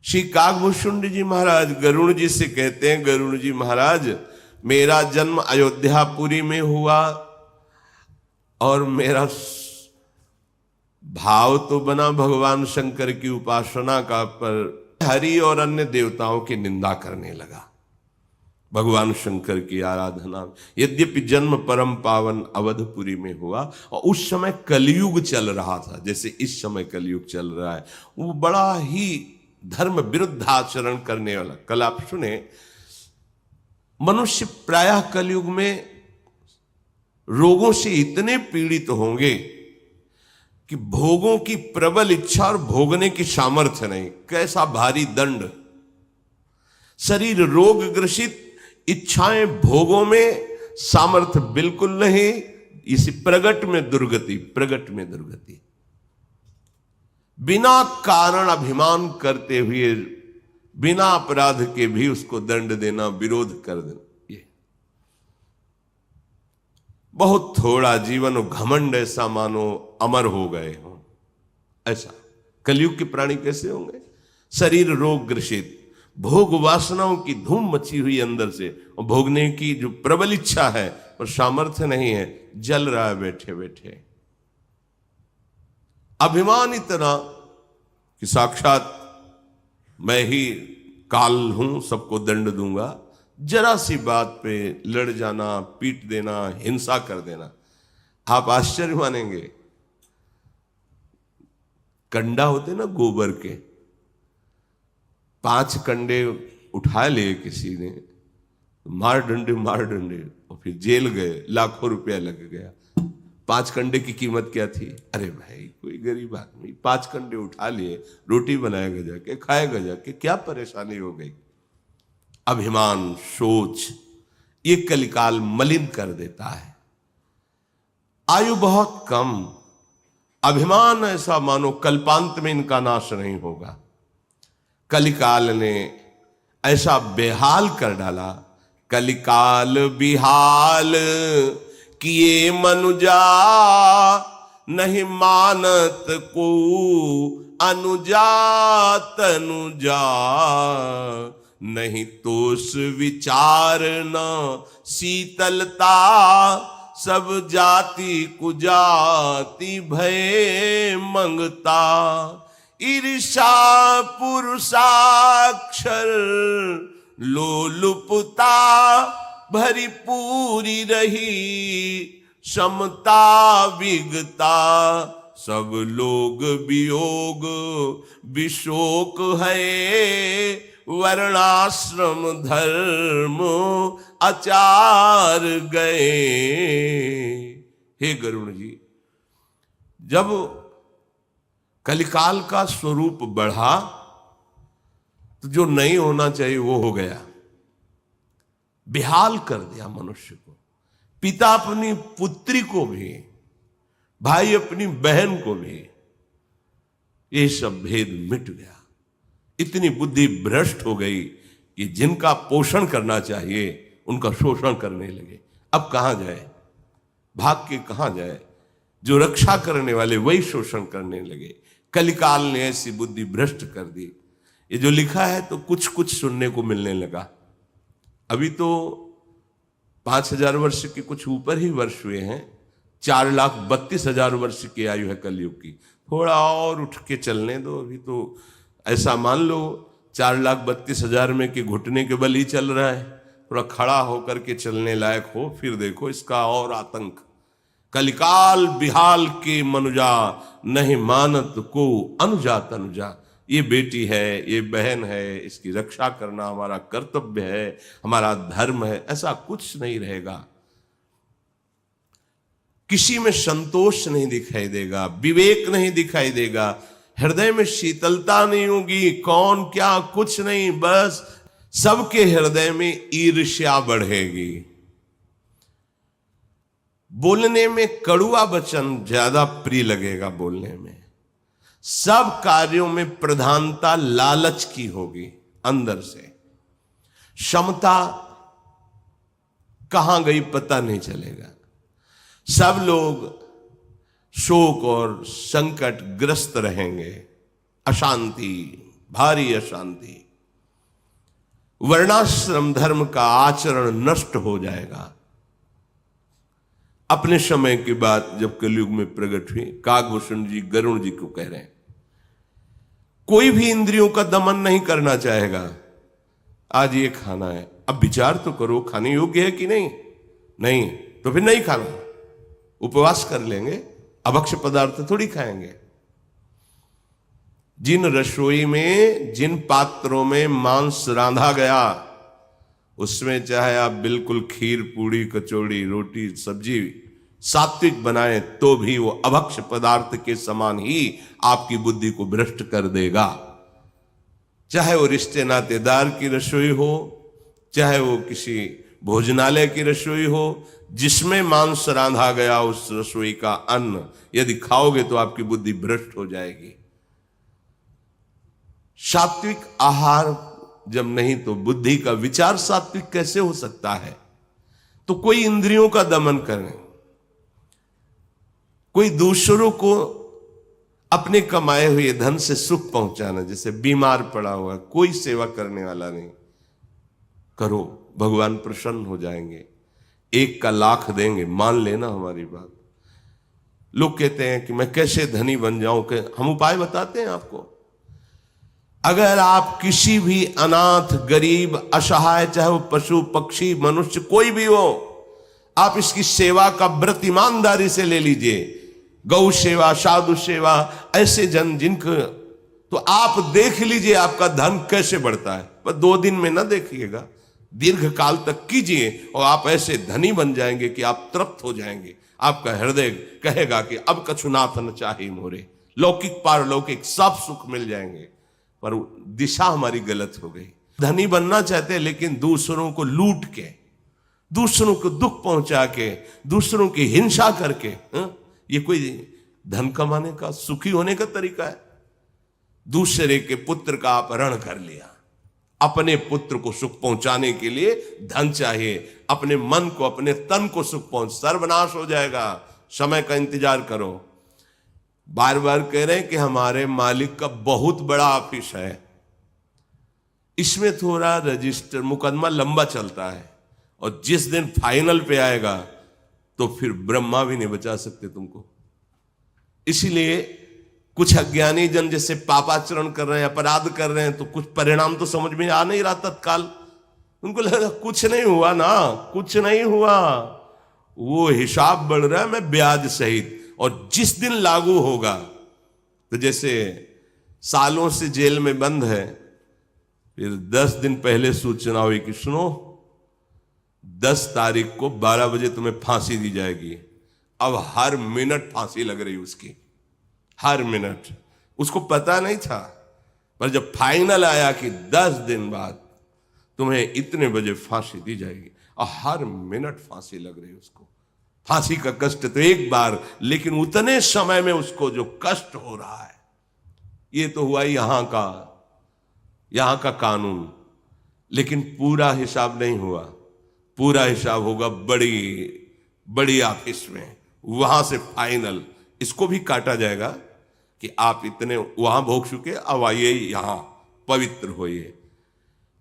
श्री काकभूषुंड जी महाराज गरुड़ जी से कहते हैं, गरुड़ जी महाराज मेरा जन्म अयोध्यापुरी में हुआ और मेरा भाव तो बना भगवान शंकर की उपासना का, पर हरि और अन्य देवताओं की निंदा करने लगा भगवान शंकर की आराधना। यद्यपि जन्म परम पावन अवधपुरी में हुआ और उस समय कलयुग चल रहा था, जैसे इस समय कलयुग चल रहा है, वो बड़ा ही धर्म विरुद्ध आचरण करने वाला। कल आप सुने, मनुष्य प्रायः कलयुग में रोगों से इतने पीड़ित होंगे कि भोगों की प्रबल इच्छा और भोगने की सामर्थ्य नहीं। कैसा भारी दंड, शरीर रोग ग्रसित, इच्छाएं भोगों में, सामर्थ्य बिल्कुल नहीं, इसी प्रगट में दुर्गति, प्रगट में दुर्गति। बिना कारण अभिमान करते हुए, बिना अपराध के भी उसको दंड देना, विरोध कर देना, ये बहुत थोड़ा जीवन घमंड ऐसा मानो अमर हो गए हो। ऐसा कलयुग के प्राणी कैसे होंगे? शरीर रोग ग्रसित, भोग वासनाओं की धूम मची हुई अंदर से, और भोगने की जो प्रबल इच्छा है और सामर्थ्य नहीं है, जल रहा है बैठे बैठे। अभिमान इतना कि साक्षात मैं ही काल हूं, सबको दंड दूंगा, जरा सी बात पे लड़ जाना, पीट देना, हिंसा कर देना। आप आश्चर्य मानेंगे, कंडा होते ना गोबर के, 5 कंडे उठा लिए किसी ने, मार डंडे और फिर जेल गए, लाखों रुपया लग गया। 5 कंडे की कीमत क्या थी? अरे भाई कोई गरीब आदमी 5 कंडे उठा लिए, रोटी बनाएगा जाके, खाएगा जाके, क्या परेशानी हो गई? अभिमान, सोच, ये कलिकाल मलिन कर देता है। आयु बहुत कम, अभिमान ऐसा मानो कल्पांत में इनका नाश नहीं होगा। कलिकाल ने ऐसा बेहाल कर डाला, कलिकाल बिहाल किए मनुजा, नहीं मानत को अनुजा तनुजा, नहीं तोष विचार न शीतलता, सब जाति कुजाति भय मंगता, ईर्षा पुरुषाक्षर लोलुपता, भरी पूरी रही समता विगता, सब लोग वियोग विशोक है, वर्णाश्रम धर्म आचार गए। हे गरुड़ जी, जब कलिकाल का स्वरूप बढ़ा तो जो नहीं होना चाहिए वो हो गया, बेहाल कर दिया मनुष्य को। पिता अपनी पुत्री को भी, भाई अपनी बहन को भी, ये सब भेद मिट गया। इतनी बुद्धि भ्रष्ट हो गई कि जिनका पोषण करना चाहिए उनका शोषण करने लगे। अब कहां जाए, भाग के कहां जाए? जो रक्षा करने वाले वही शोषण करने लगे। कलिकाल ने ऐसी बुद्धि भ्रष्ट कर दी। ये जो लिखा है तो कुछ कुछ सुनने को मिलने लगा। अभी तो 5000 वर्ष के कुछ ऊपर ही वर्ष हुए हैं, 4,32,000 वर्ष की आयु है कलयुग की। थोड़ा और उठ के चलने दो। अभी तो ऐसा मान लो 4,32,000 में कि घुटने के बल ही चल रहा है, थोड़ा खड़ा होकर के चलने लायक हो, फिर देखो इसका और आतंक। कलिकाल बिहाल के मनुजा, नहीं मानत को अनुजा तनुजा। ये बेटी है, ये बहन है, इसकी रक्षा करना हमारा कर्तव्य है, हमारा धर्म है। ऐसा कुछ नहीं रहेगा। किसी में संतोष नहीं दिखाई देगा, विवेक नहीं दिखाई देगा, हृदय में शीतलता नहीं होगी। कौन क्या कुछ नहीं, बस सबके हृदय में ईर्ष्या बढ़ेगी। बोलने में कड़ुआ वचन ज्यादा प्रिय लगेगा बोलने में। सब कार्यों में प्रधानता लालच की होगी अंदर से। क्षमता कहां गई पता नहीं चलेगा। सब लोग शोक और संकट ग्रस्त रहेंगे, अशांति, भारी अशांति। वर्णाश्रम धर्म का आचरण नष्ट हो जाएगा। अपने समय की बात जब कलयुग में प्रकट हुई, काकभूषण जी गरुण जी को कह रहे हैं, कोई भी इंद्रियों का दमन नहीं करना चाहेगा। आज ये खाना है, अब विचार तो करो खाने योग्य है कि नहीं, नहीं तो फिर नहीं खाना, उपवास कर लेंगे, अभक्ष्य पदार्थ थोड़ी खाएंगे। जिन रसोई में, जिन पात्रों में मांस रांधा गया, उसमें चाहे आप बिल्कुल खीर, पूड़ी, कचौड़ी, रोटी, सब्जी सात्विक बनाए तो भी वो अभक्ष्य पदार्थ के समान ही आपकी बुद्धि को भ्रष्ट कर देगा। चाहे वो रिश्ते नातेदार की रसोई हो, चाहे वो किसी भोजनालय की रसोई हो, जिसमें मांस रांधा गया उस रसोई का अन्न यदि खाओगे तो आपकी बुद्धि भ्रष्ट हो जाएगी। सात्विक आहार जब नहीं तो बुद्धि का विचार सात्विक कैसे हो सकता है? तो कोई इंद्रियों का दमन करें, कोई दूसरों को अपने कमाए हुए धन से सुख पहुंचाना, जैसे बीमार पड़ा हुआ कोई सेवा करने वाला नहीं, करो, भगवान प्रसन्न हो जाएंगे, 1 का लाख देंगे, मान लेना हमारी बात। लोग कहते हैं कि मैं कैसे धनी बन जाऊं, कि हम उपाय बताते हैं आपको। अगर आप किसी भी अनाथ, गरीब, असहाय, चाहे वो पशु, पक्षी, मनुष्य कोई भी हो, आप इसकी सेवा का व्रत ईमानदारी से ले लीजिए, गौ सेवा, साधु सेवा, ऐसे जन जिनको, तो आप देख लीजिए आपका धन कैसे बढ़ता है। पर 2 दिन में ना देखिएगा, दीर्घ काल तक कीजिए और आप ऐसे धनी बन जाएंगे कि आप तृप्त हो जाएंगे। आपका हृदय कहेगा कि अब कछुनाथ न चाहे मोरे, लौकिक पारलौकिक सब सुख मिल जाएंगे। पर दिशा हमारी गलत हो गई। धनी बनना चाहते हैं लेकिन दूसरों को लूट के, दूसरों को दुख पहुंचा के, दूसरों की हिंसा करके, ये कोई धन कमाने का, सुखी होने का तरीका है? दूसरे के पुत्र का अपहरण कर लिया, अपने पुत्र को सुख पहुंचाने के लिए धन चाहिए, अपने मन को, अपने तन को सुख पहुंच, सर्वनाश हो जाएगा। समय का इंतजार करो। बार बार कह रहे हैं कि हमारे मालिक का बहुत बड़ा ऑफिस है, इसमें थोड़ा रजिस्टर, मुकदमा लंबा चलता है, और जिस दिन फाइनल पे आएगा तो फिर ब्रह्मा भी नहीं बचा सकते तुमको। इसीलिए कुछ अज्ञानी जन जैसे पापाचरण कर रहे हैं, अपराध कर रहे हैं, तो कुछ परिणाम तो समझ में आ नहीं रहा तत्काल। उनको लगा कुछ नहीं हुआ ना, कुछ नहीं हुआ, वो हिसाब बढ़ रहा है मैं ब्याज सहित। और जिस दिन लागू होगा, तो जैसे सालों से जेल में बंद है, फिर 10 दिन पहले सूचना हुई कि सुनो 10 तारीख को 12 बजे तुम्हें फांसी दी जाएगी। अब हर मिनट फांसी लग रही उसकी, हर मिनट। उसको पता नहीं था, पर जब फाइनल आया कि 10 दिन बाद तुम्हें इतने बजे फांसी दी जाएगी, और हर मिनट फांसी लग रही उसको। फांसी का कष्ट तो एक बार, लेकिन उतने समय में उसको जो कष्ट हो रहा है, ये तो हुआ यहां का कानून। लेकिन पूरा हिसाब नहीं हुआ, पूरा हिसाब होगा बड़ी ऑफिस में, वहां से फाइनल इसको भी काटा जाएगा कि आप इतने वहां भोग चुके, अब आइए यहां पवित्र होइए।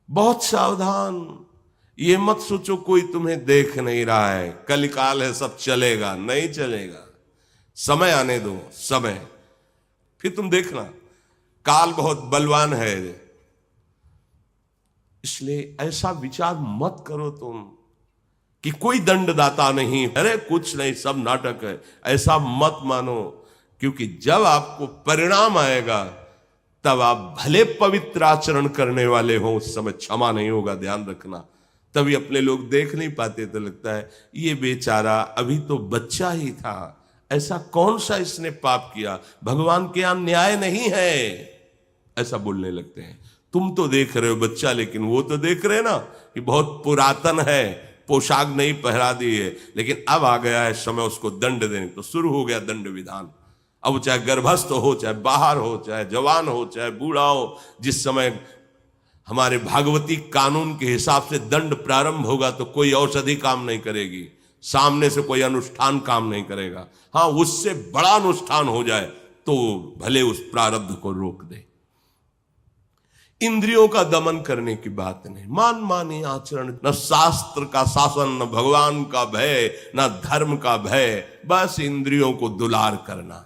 बहुत सावधान, ये मत सोचो कोई तुम्हें देख नहीं रहा है, कलिकाल है, सब चलेगा, नहीं चलेगा। समय आने दो, समय, फिर तुम देखना, काल बहुत बलवान है। इसलिए ऐसा विचार मत करो तुम कि कोई दंडदाता नहीं, अरे कुछ नहीं, सब नाटक है, ऐसा मत मानो। क्योंकि जब आपको परिणाम आएगा, तब आप भले पवित्र आचरण करने वाले हो, उस समय क्षमा नहीं होगा, ध्यान रखना। तभी अपने लोग देख नहीं पाते, तो लगता है ये बेचारा अभी तो बच्चा ही था, ऐसा कौन सा इसने पाप किया, भगवान के यहां न्याय नहीं है, ऐसा बोलने लगते हैं। तुम तो देख रहे हो बच्चा, लेकिन वो तो देख रहे ना कि बहुत पुरातन है, पोशाक नहीं पहरा दी है, लेकिन अब आ गया है समय उसको दंड देने। तो शुरू हो गया दंड विधान। अब चाहे गर्भस्थ हो, चाहे बाहर हो, चाहे जवान हो, चाहे बूढ़ा हो, जिस समय हमारे भागवती कानून के हिसाब से दंड प्रारंभ होगा, तो कोई औषधि काम नहीं करेगी, सामने से कोई अनुष्ठान काम नहीं करेगा। हाँ, उससे बड़ा अनुष्ठान हो जाए तो भले उस प्रारब्ध को रोक दे। इंद्रियों का दमन करने की बात नहीं, मान मानी आचरण, न शास्त्र का शासन, न भगवान का भय, न धर्म का भय, बस इंद्रियों को दुलार करना।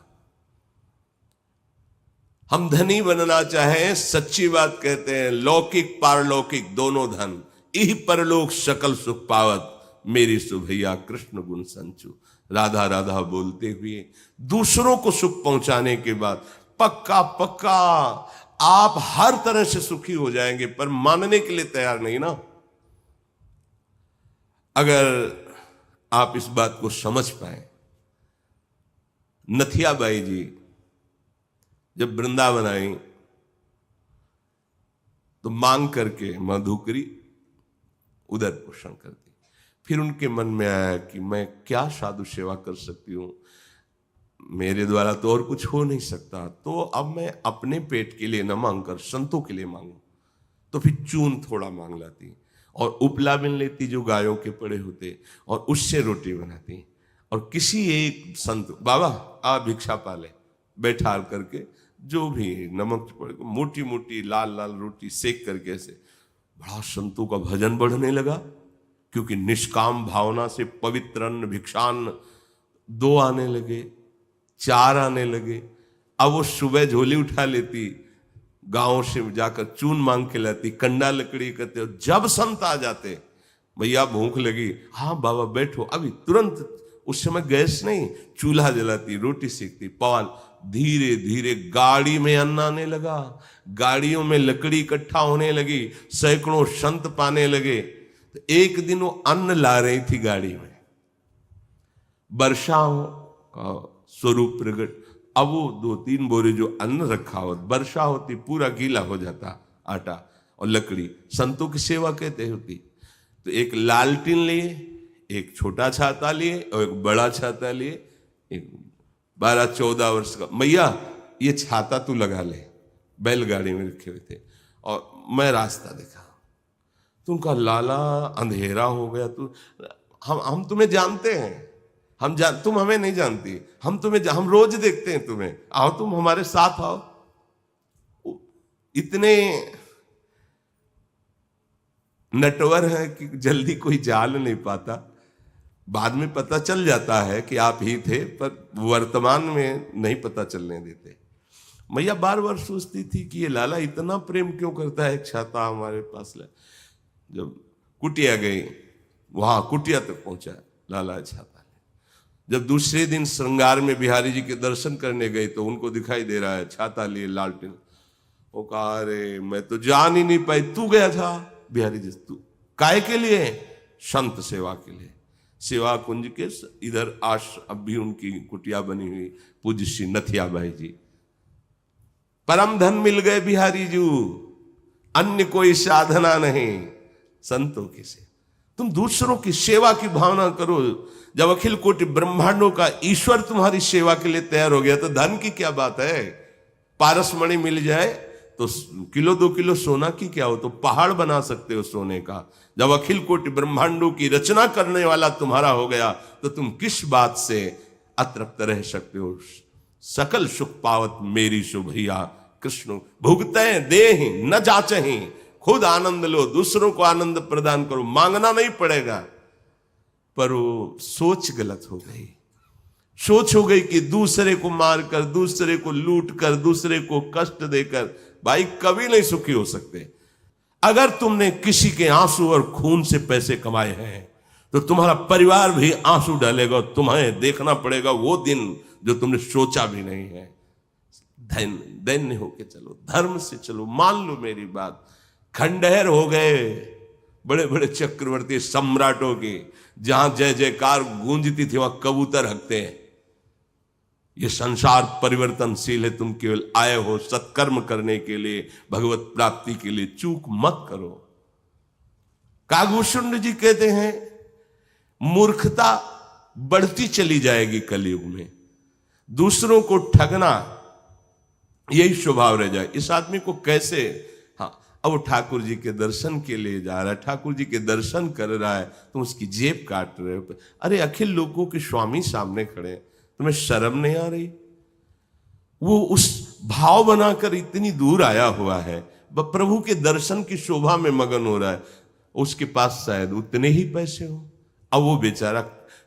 हम धनी बनना चाहें, सच्ची बात कहते हैं, लौकिक पारलौकिक दोनों धन, इह परलोक सकल सुख पावत, मेरी सुभैया कृष्ण गुण संचु। राधा राधा बोलते हुए दूसरों को सुख पहुंचाने के बाद पक्का पक्का आप हर तरह से सुखी हो जाएंगे, पर मानने के लिए तैयार नहीं ना। अगर आप इस बात को समझ पाए, नथियाबाई जी जब वृंदावन आई तो मांग करके मधुकरी उदर पोषण कर दी। फिर उनके मन में आया कि मैं क्या साधु सेवा कर सकती हूं, मेरे द्वारा तो और कुछ हो नहीं सकता, तो अब मैं अपने पेट के लिए न मांगकर संतों के लिए मांगू। तो फिर चून थोड़ा मांग लाती और उपला बिन लेती जो गायों के पड़े होते, और उससे रोटी बनाती, और किसी एक संत, बाबा आ भिक्षा पाले, बैठा करके जो भी नमक पड़े, मोटी मोटी लाल लाल रोटी सेक करके ऐसे, बड़ा संतों का भजन बढ़ने लगा, क्योंकि निष्काम भावना से पवित्र अन्न भिक्षान्न 2 आने लगे, 4 आने लगे। अब वो सुबह झोली उठा लेती, गांव से जाकर चून मांग के लाती, कंडा लकड़ी करते, और जब संत आ जाते, भैया भूख लगी, हाँ बाबा बैठो, अभी तुरंत, उस समय गैस नहीं, चूल्हा जलाती, रोटी सेकती, पवाल। धीरे धीरे गाड़ी में अन्न आने लगा, गाड़ियों में लकड़ी इकट्ठा होने लगी, सैकड़ों संत पाने लगे। तो एक दिन वो अन्न ला रही थी गाड़ी में, वर्षा का स्वरूप प्रकट। अब वो 2-3 बोरे जो अन्न रखा हो, वर्षा होती पूरा गीला हो जाता आटा और लकड़ी, संतों की सेवा कहते होती। तो एक लालटीन लिए, एक छोटा छाता लिए और एक बड़ा छाता लिए, एक 12-14 वर्ष का, मैया ये छाता तू लगा ले, बैलगाड़ी में रखे हुए थे, और मैं रास्ता देखा। तुमका लाला अंधेरा हो गया, तू हम तुम्हें जानते हैं, तुम हमें नहीं जानती, हम रोज देखते हैं तुम्हें, आओ तुम हमारे साथ आओ। इतने नटवर है कि जल्दी कोई जान नहीं पाता, बाद में पता चल जाता है कि आप ही थे, पर वर्तमान में नहीं पता चलने देते। मैया बार बार सोचती थी कि ये लाला इतना प्रेम क्यों करता है, एक छाता हमारे पास ले। जब कुटिया गई, वहां कुटिया तक पहुंचा लाला छाता। जब दूसरे दिन श्रृंगार में बिहारी जी के दर्शन करने गए तो उनको दिखाई दे रहा है छाता लिए लालटेन। वो कहा, अरे मैं तो जान ही नहीं पाई, तू गया था बिहारी जी, तू काय के लिए? संत सेवा के लिए। सेवा कुंज के इधर अब भी उनकी कुटिया बनी हुई, पूज्य श्री नथियाबाई जी। परम धन मिल गए बिहारी जी, अन्य कोई साधना नहीं, संतों की सेवा। तुम दूसरों की सेवा की भावना करो। जब अखिल कोटि ब्रह्मांडों का ईश्वर तुम्हारी सेवा के लिए तैयार हो गया तो धन की क्या बात है। पारसमणि मिल जाए तो किलो 2 किलो सोना की क्या हो, तो पहाड़ बना सकते हो सोने का। जब अखिल कोटि ब्रह्मांडों की रचना करने वाला तुम्हारा हो गया तो तुम किस बात से अतृप्त रह सकते हो। सकल सुख पावत मेरी सुभैया कृष्ण, भुगते देहि न जाचहि, खुद आनंद लो, दूसरों को आनंद प्रदान करो, मांगना नहीं पड़ेगा। पर वो सोच गलत हो गई। सोच हो गई कि दूसरे को मारकर, दूसरे को लूट कर, दूसरे को कष्ट देकर भाई कभी नहीं सुखी हो सकते। अगर तुमने किसी के आंसू और खून से पैसे कमाए हैं तो तुम्हारा परिवार भी आंसू डालेगा, और तुम्हें देखना पड़ेगा वो दिन जो तुमने सोचा भी नहीं है। दैन्य होके चलो, धर्म से चलो, मान लो मेरी बात। खंडहर हो गए बड़े बड़े चक्रवर्ती सम्राटों की, जहां जय जयकार गूंजती थी वहां कबूतर हकते हैं। ये संसार परिवर्तनशील है, तुम केवल आए हो सत्कर्म करने के लिए, भगवत प्राप्ति के लिए, चूक मत करो। कागभूषण जी कहते हैं मूर्खता बढ़ती चली जाएगी कलयुग में, दूसरों को ठगना यही स्वभाव रह जाए। इस आदमी को कैसे, हाँ अब वो ठाकुर जी के दर्शन के लिए जा रहा है, ठाकुर जी के दर्शन कर रहा है, तुम उसकी जेब काट रहे हो। अरे अखिल लोगों के स्वामी सामने खड़े हैं, तुम्हें शर्म नहीं आ रही? वो उस भाव बनाकर इतनी दूर आया हुआ है, प्रभु के दर्शन की शोभा में मगन हो रहा है, उसके पास शायद उतने ही पैसे हो। अब वो बेचारा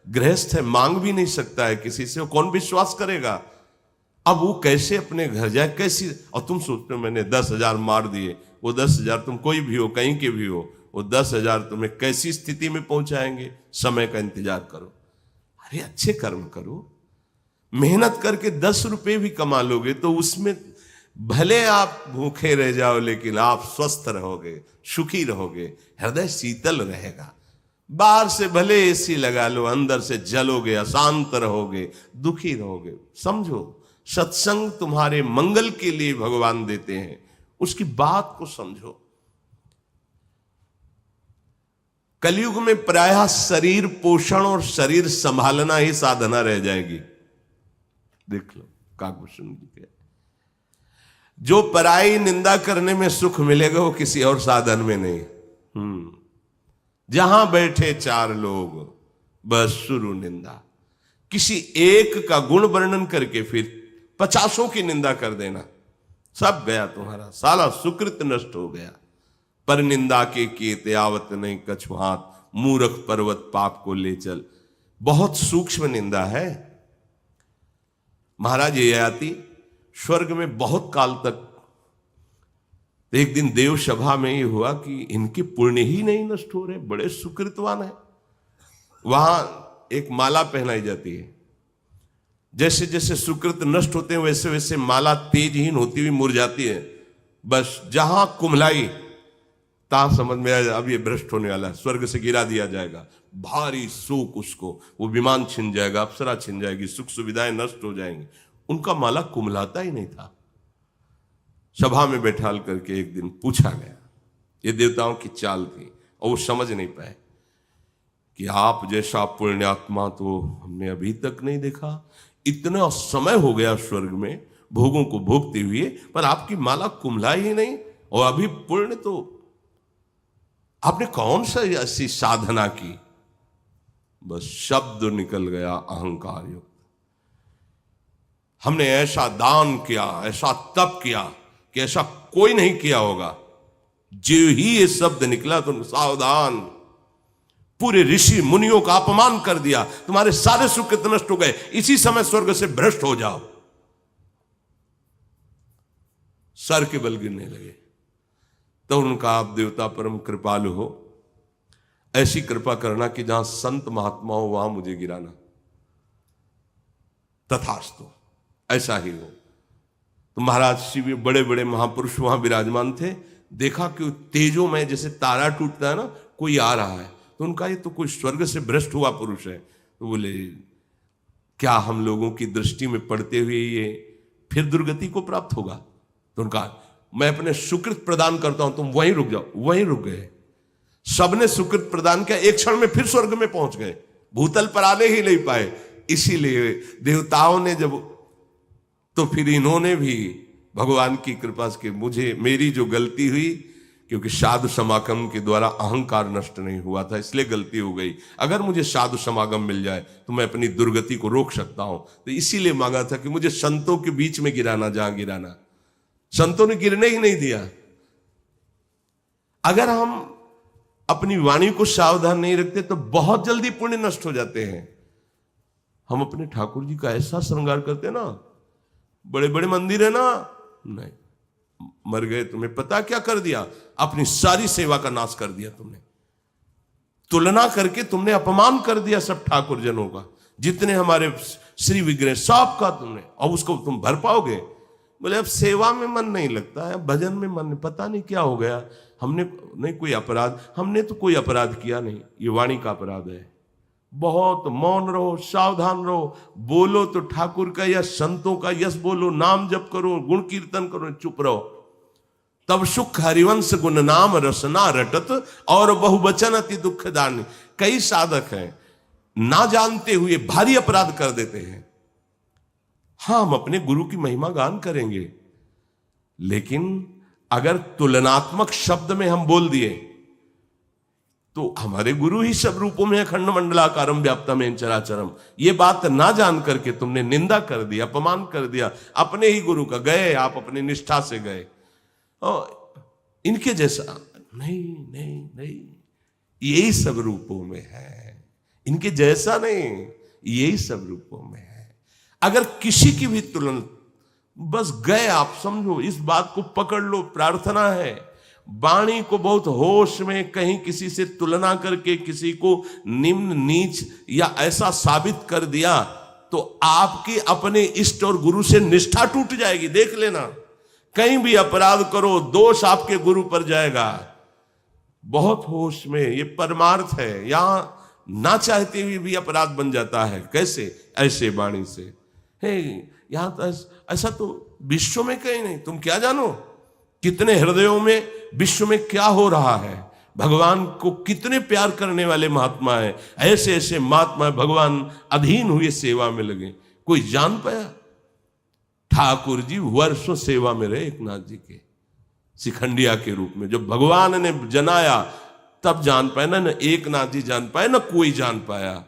गृहस्थ है, मांग भी नहीं सकता है किसी से, वो कौन विश्वास करेगा। अब वो कैसे अपने घर जाए, कैसी। और तुम सोचते हो मैंने 10,000 मार दिए, वो 10,000 तुम कोई भी हो, कहीं के भी हो, वो 10,000 तुम्हें कैसी स्थिति में पहुंचाएंगे। समय का इंतजार करो। अरे अच्छे कर्म करो, मेहनत करके 10 रुपए भी कमा लोगे तो उसमें भले आप भूखे रह जाओ, लेकिन आप स्वस्थ रहोगे, सुखी रहोगे, हृदय शीतल रहेगा। बाहर से भले एसी लगा लो, अंदर से जलोगे, अशांत रहोगे, दुखी रहोगे। समझो, सत्संग तुम्हारे मंगल के लिए भगवान देते हैं, उसकी बात को समझो। कलयुग में प्रायः शरीर पोषण और शरीर संभालना ही साधना रह जाएगी। देख लो काकभूषण जी के, जो पराई निंदा करने में सुख मिलेगा वो किसी और साधन में नहीं। जहां बैठे 4 लोग, बस शुरू निंदा। किसी एक का गुण वर्णन करके फिर 50 की निंदा कर देना, सब गया तुम्हारा, साला सुकृत नष्ट हो गया। पर निंदा के कीते आवत नहीं कछु हाथ, मूर्ख पर्वत पाप को ले चल। बहुत सूक्ष्म निंदा है महाराज। ये आती स्वर्ग में बहुत काल तक, एक दिन देव सभा में ये हुआ कि इनके पुण्य ही नहीं नष्ट हो रहे, बड़े सुकृतवान है। वहां एक माला पहनाई जाती है, जैसे जैसे सुकृत नष्ट होते हैं वैसे वैसे माला तेजहीन होती हुई मुरझाती है। बस जहां कुम्हलाई ता समझ में आया अब ये भ्रष्ट होने वाला है, स्वर्ग से गिरा दिया जाएगा। भारी शोक उसको, वो विमान छिन जाएगा, अप्सरा छिन जाएगी, सुख सुविधाएं नष्ट हो जाएंगी। उनका माला कुम्हलाता ही नहीं था। सभा में बैठाल करके एक दिन पूछा गया, ये देवताओं की चाल थी, और वो समझ नहीं पाए कि आप जैसा पुण्यात्मा तो हमने अभी तक नहीं देखा। इतना समय हो गया स्वर्ग में भोगों को भोगते हुए, पर आपकी माला कुम्हला ही नहीं, और अभी पुण्य तो आपने कौन सा ऐसी साधना की। बस शब्द निकल गया अहंकार युक्त। हमने ऐसा दान किया, ऐसा तप किया कि ऐसा कोई नहीं किया होगा। जो ही ये शब्द निकला तो सावधान, पूरे ऋषि मुनियों का अपमान कर दिया, तुम्हारे सारे सुख नष्ट हो गए, इसी समय स्वर्ग से भ्रष्ट हो जाओ। सर के बल गिरने लगे। तो उनका आप देवता परम कृपालु हो, ऐसी कृपा करना कि जहां संत महात्मा हो वहां मुझे गिराना। तथास्तु, ऐसा ही हो। तो महाराज शिव बड़े बड़े महापुरुष वहां विराजमान थे। देखा कि तेजों में जैसे तारा टूटता है ना, कोई आ रहा है, तो उनका ये तो कोई स्वर्ग से भ्रष्ट हुआ पुरुष है। तो बोले क्या हम लोगों की दृष्टि में पड़ते हुए ये फिर दुर्गति को प्राप्त होगा। तो उनका मैं अपने सुकृत प्रदान करता हूं, तुम वहीं रुक जाओ। वहीं रुक गए, सबने सुकृत प्रदान किया, एक क्षण में फिर स्वर्ग में पहुंच गए, भूतल पर आने ही नहीं पाए। इसीलिए देवताओं ने जब, तो फिर इन्होंने भी भगवान की कृपा से मुझे, मेरी जो गलती हुई, क्योंकि साधु समागम के द्वारा अहंकार नष्ट नहीं हुआ था, इसलिए गलती हो गई। अगर मुझे साधु समागम मिल जाए तो मैं अपनी दुर्गति को रोक सकता हूं। तो इसीलिए मांगा था कि मुझे संतों के बीच में गिराना, जहां गिराना। संतों ने गिरने ही नहीं दिया। अगर हम अपनी वाणी को सावधान नहीं रखते तो बहुत जल्दी पुण्य नष्ट हो जाते हैं। हम अपने ठाकुर जी का ऐसा श्रृंगार करते हैं ना, बड़े बड़े मंदिर है ना, नहीं, मर गए, तुम्हें पता क्या कर दिया, अपनी सारी सेवा का नाश कर दिया तुमने। तुलना करके तुमने अपमान कर दिया सब ठाकुर जनों का, जितने हमारे श्री विग्रह सब का तुमने, और उसको तुम भर पाओगे। बोले अब सेवा में मन नहीं लगता है, भजन में मन, पता नहीं क्या हो गया। हमने नहीं कोई अपराध, हमने तो कोई अपराध किया नहीं, ये वाणी का अपराध है। बहुत मौन रहो, सावधान रहो, बोलो तो ठाकुर का या संतों का यश बोलो, नाम जप करो, गुण कीर्तन करो, चुप रहो। तब सुख हरिवंश गुण नाम रसना रटत और बहुवचन अति दुख दान। कई साधक हैं ना जानते हुए भारी अपराध कर देते हैं। हाँ, हम अपने गुरु की महिमा गान करेंगे, लेकिन अगर तुलनात्मक शब्द में हम बोल दिए तो हमारे गुरु ही सब रूपों में अखंड मंडलाकारम व्याप्तम चराचरम। ये बात ना जान करके तुमने निंदा कर दी, अपमान कर दिया अपने ही गुरु का। गए आप अपनी निष्ठा से गए, इनके जैसा नहीं नहीं नहीं, यही सब रूपों में है, इनके जैसा नहीं, यही सब रूपों में है। अगर किसी की भी तुलना, बस गए आप, समझो इस बात को पकड़ लो, प्रार्थना है वाणी को बहुत होश में कहीं किसी से तुलना करके किसी को निम्न नीच या ऐसा साबित कर दिया तो आपकी अपने इष्ट और गुरु से निष्ठा टूट जाएगी। देख लेना, कहीं भी अपराध करो दोष आपके गुरु पर जाएगा। बहुत होश में, ये परमार्थ है। यहां ना चाहते हुए भी अपराध बन जाता है। कैसे? ऐसे वाणी से। हे, यहां तो ऐसा तो विश्व में कहीं नहीं, तुम क्या जानो कितने हृदयों में विश्व में क्या हो रहा है। भगवान को कितने प्यार करने वाले महात्मा है, ऐसे ऐसे महात्मा भगवान अधीन हुए सेवा में लगे। कोई जान पाया? ठाकुर जी वर्षों सेवा में रहे एक नाथ जी के, शिखंडिया के रूप में। जब भगवान ने जनाया तब जान पाए ना एक नाथ जी जान पाए, ना कोई जान पाया।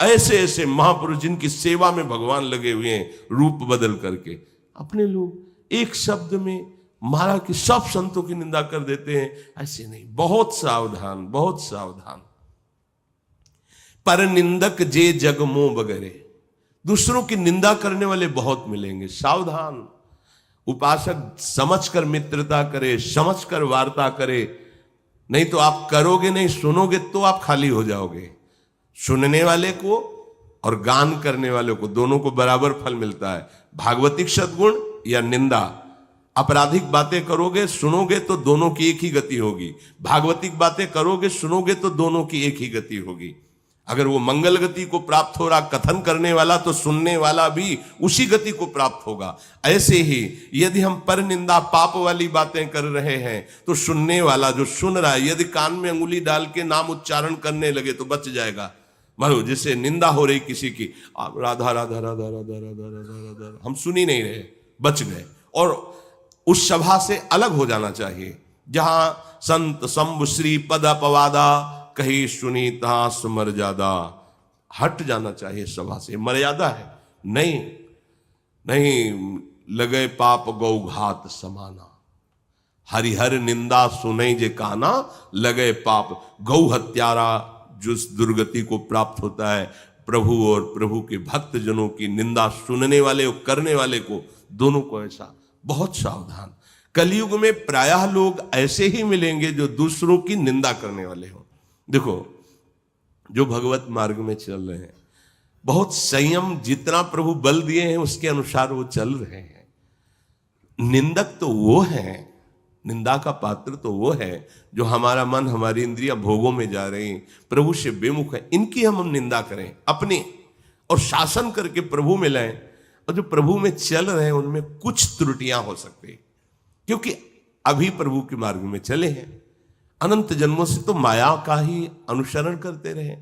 ऐसे ऐसे महापुरुष जिनकी सेवा में भगवान लगे हुए हैं, रूप बदल करके। अपने लोग एक शब्द में महाराज की सब संतों की निंदा कर देते हैं। ऐसे नहीं, बहुत सावधान, बहुत सावधान। पर निंदक जे जग मोह बगरे, दूसरों की निंदा करने वाले बहुत मिलेंगे, सावधान। उपासक समझकर मित्रता करे, समझकर वार्ता करे, नहीं तो आप करोगे नहीं, सुनोगे तो आप खाली हो जाओगे। सुनने वाले को और गान करने वाले को दोनों को बराबर फल मिलता है। भागवतिक सद्गुण या निंदा, आपराधिक बातें करोगे सुनोगे तो दोनों की एक ही गति होगी, भागवतिक बातें करोगे सुनोगे तो दोनों की एक ही गति होगी। अगर वो मंगल गति को प्राप्त हो रहा कथन करने वाला, तो सुनने वाला भी उसी गति को प्राप्त होगा। ऐसे ही यदि हम पर निंदा पाप वाली बातें कर रहे हैं तो सुनने वाला जो सुन रहा है, यदि कान में अंगुली डाल के नाम उच्चारण करने लगे तो बच जाएगा। मानो जैसे निंदा हो रही किसी की, आप राधा राधा राधा राधा राधा राधा राधा, हम सुन ही नहीं रहे, बच गए। और उस सभा से अलग हो जाना चाहिए जहां संत शंभु श्री पद अपवादा कही सुनी तहां सुमर्यादा। हट जाना चाहिए सभा से, मर्यादा है। नहीं नहीं, लगे पाप गौ घात समाना, हरिहर निंदा सुने जे काना, लगे पाप। गौ हत्यारा जिस दुर्गति को प्राप्त होता है, प्रभु और प्रभु के भक्त जनों की निंदा सुनने वाले और करने वाले को, दोनों को ऐसा। बहुत सावधान। कलयुग में प्रायः लोग ऐसे ही मिलेंगे जो दूसरों की निंदा करने वाले हों। देखो, जो भगवत मार्ग में चल रहे हैं, बहुत संयम, जितना प्रभु बल दिए हैं उसके अनुसार वो चल रहे हैं। निंदक तो वो है, निंदा का पात्र तो वो है जो हमारा मन हमारी इंद्रियां भोगों में जा रही, प्रभु से बेमुख है। इनकी हम निंदा करें अपनी, और शासन करके प्रभु में लाएं। और जो प्रभु में चल रहे हैं उनमें कुछ त्रुटियां हो सकती, क्योंकि अभी प्रभु के मार्ग में चले हैं। अनंत जन्मों से तो माया का ही अनुसरण करते रहे।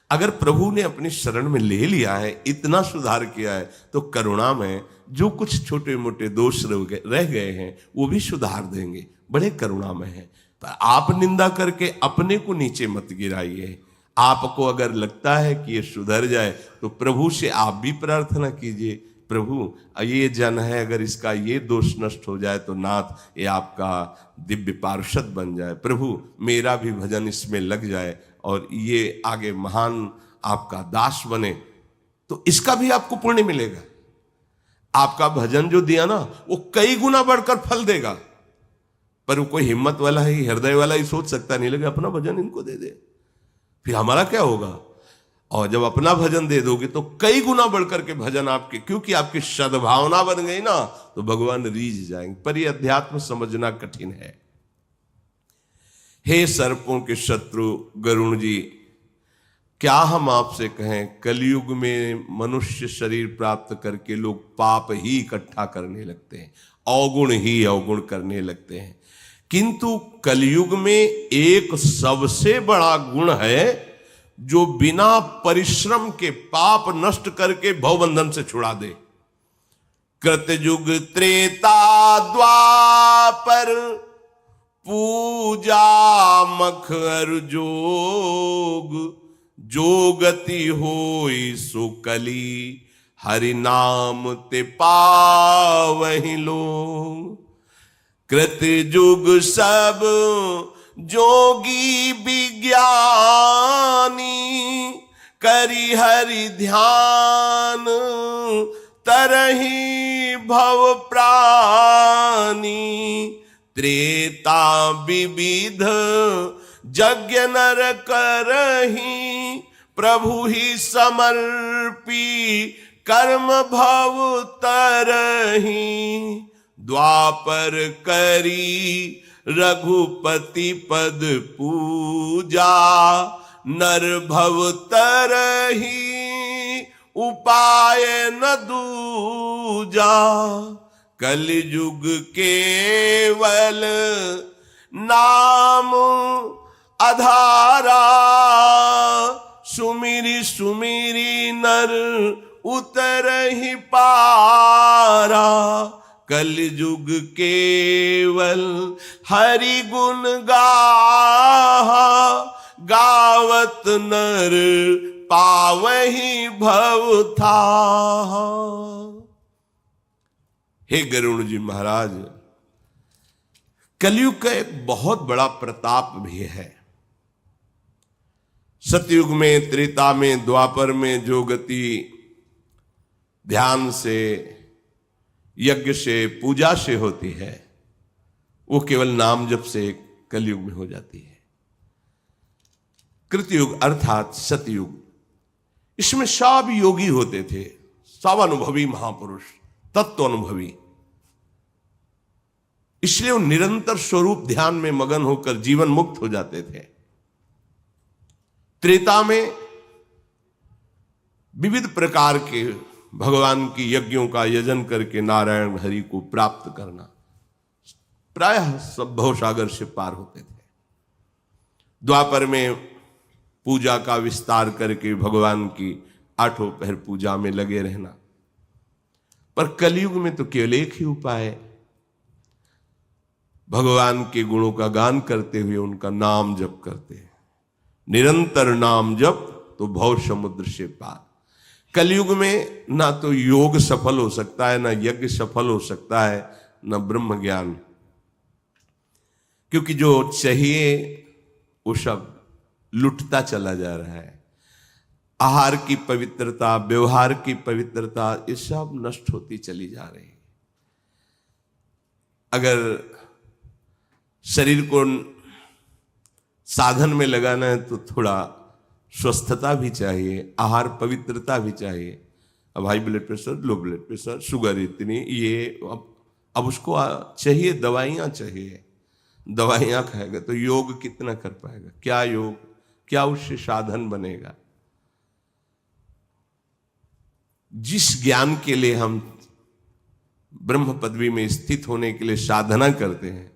अगर प्रभु ने अपनी शरण में ले लिया है, इतना सुधार किया है, तो करुणा में जो कुछ छोटे मोटे दोष रह गए हैं वो भी सुधार देंगे। बड़े करुणा में है। पर आप निंदा करके अपने को नीचे मत गिराइए। आपको अगर लगता है कि ये सुधर जाए तो प्रभु से आप भी प्रार्थना कीजिए, प्रभु ये जन है, अगर इसका ये दोष नष्ट हो जाए तो नाथ ये आपका दिव्य पार्षद बन जाए। प्रभु मेरा भी भजन इसमें लग जाए और ये आगे महान आपका दास बने, तो इसका भी आपको पुण्य मिलेगा। आपका भजन जो दिया ना वो कई गुना बढ़कर फल देगा। पर वो कोई हिम्मत वाला ही, हृदय वाला ही सोच सकता नहीं, लगे अपना भजन इनको दे दे, फिर हमारा क्या होगा। और जब अपना भजन दे दोगे तो कई गुना बढ़कर के भजन आपके, क्योंकि आपकी सद्भावना बन गई ना, तो भगवान रीझ जाएंगे। पर ये अध्यात्म समझना कठिन है। हे सर्पों के शत्रु गरुण जी, क्या हम आपसे कहें, कलयुग में मनुष्य शरीर प्राप्त करके लोग पाप ही इकट्ठा करने लगते हैं, अवगुण ही अवगुण करने लगते हैं। किंतु कलयुग में एक सबसे बड़ा गुण है जो बिना परिश्रम के पाप नष्ट करके भवबंधन से छुड़ा दे। कृतयुग त्रेता द्वापर पूजा मख अर जोग, जो गति होई सो कली, हरि नाम ते पावहि लोग। कृत जुग सब जोगी विज्ञानी, करी हरि ध्यान तरहि भव प्राणी। त्रेता विविध यज्ञ नर करहि, प्रभु ही समर्पी कर्म भव तरहि। द्वापर करी रघुपति पद पूजा, नर भव तरहि उपाय न दूजा। कलयुग केवल नाम आधारा, सुमिरी सुमिरी नर उतरहि पारा। कलयुग केवल हरि गुण गाहा, गावत नर पावहि भव था। हे गरुण जी महाराज, कलयुग का एक बहुत बड़ा प्रताप भी है। सतयुग में, त्रेता में, द्वापर में जो गति ध्यान से, यज्ञ से, पूजा से होती है, वो केवल नाम जप से कलयुग में हो जाती है। कृतयुग अर्थात सतयुग, इसमें सब योगी होते थे, सब अनुभवी महापुरुष, तत्व अनुभवी। इसलिए वो निरंतर स्वरूप ध्यान में मगन होकर जीवन मुक्त हो जाते थे। त्रेता में विविध प्रकार के भगवान की यज्ञों का यजन करके नारायण हरि को प्राप्त करना, प्रायः सब भवसागर से पार होते थे। द्वापर में पूजा का विस्तार करके भगवान की आठों पहर पूजा में लगे रहना। पर कलयुग में तो केवल एक ही उपाय है, भगवान के गुणों का गान करते हुए उनका नाम जप करते हैं। निरंतर नाम जप तो भव समुद्र से पार। कलयुग में ना तो योग सफल हो सकता है, ना यज्ञ सफल हो सकता है, ना ब्रह्म ज्ञान, क्योंकि जो चाहिए वो सब लुटता चला जा रहा है। आहार की पवित्रता, व्यवहार की पवित्रता, ये सब नष्ट होती चली जा रही है। अगर शरीर को साधन में लगाना है तो थोड़ा स्वस्थता भी चाहिए, आहार पवित्रता भी चाहिए। अब high blood pressure, low blood pressure, sugar इतनी, ये अब उसको चाहिए, दवाइयाँ चाहिए। दवाइयाँ खाएगा तो योग कितना कर पाएगा? क्या योग, क्या उससे साधन बनेगा? जिस ज्ञान के लिए हम ब्रह्म पदवी में स्थित होने के लिए साधना करते हैं,